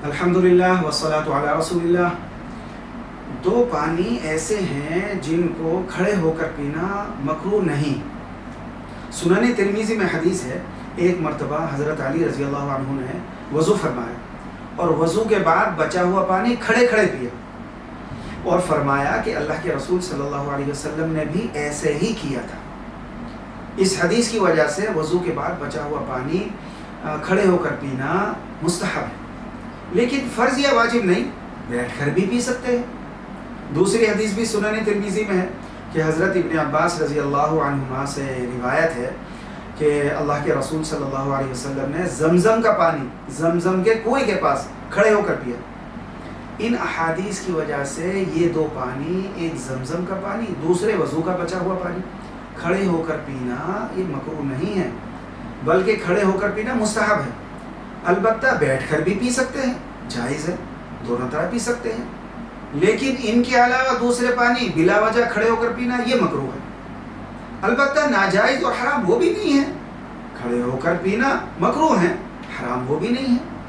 الحمدللہ والصلاۃ علی رسول اللہ۔ دو پانی ایسے ہیں جن کو کھڑے ہو کر پینا مکروہ نہیں۔ سنن ترمذی میں حدیث ہے، ایک مرتبہ حضرت علی رضی اللہ عنہ نے وضو فرمایا اور وضو کے بعد بچا ہوا پانی کھڑے کھڑے پیا، اور فرمایا کہ اللہ کے رسول صلی اللہ علیہ وسلم نے بھی ایسے ہی کیا تھا۔ اس حدیث کی وجہ سے وضو کے بعد بچا ہوا پانی کھڑے ہو کر پینا مستحب ہے، لیکن فرض یا واجب نہیں، بیٹھ کر بھی پی سکتے ہیں۔ دوسری حدیث بھی سنن ترمذی میں ہے کہ حضرت ابن عباس رضی اللہ عنہما سے روایت ہے کہ اللہ کے رسول صلی اللہ علیہ وسلم نے زمزم کا پانی زمزم کے کنویں کے پاس کھڑے ہو کر پیا۔ ان احادیث کی وجہ سے یہ دو پانی، ایک زمزم کا پانی، دوسرے وضو کا بچا ہوا پانی، کھڑے ہو کر پینا یہ مکروہ نہیں ہے، بلکہ کھڑے ہو کر پینا مستحب ہے۔ البتہ بیٹھ کر بھی پی سکتے ہیں، جائز ہے، دونوں طرح پی سکتے ہیں، لیکن ان کے علاوہ دوسرے پانی بلا وجہ کھڑے ہو کر پینا یہ مکروہ ہے۔ البتہ ناجائز اور حرام وہ بھی نہیں ہے، کھڑے ہو کر پینا مکروہ ہے، حرام وہ بھی نہیں ہے۔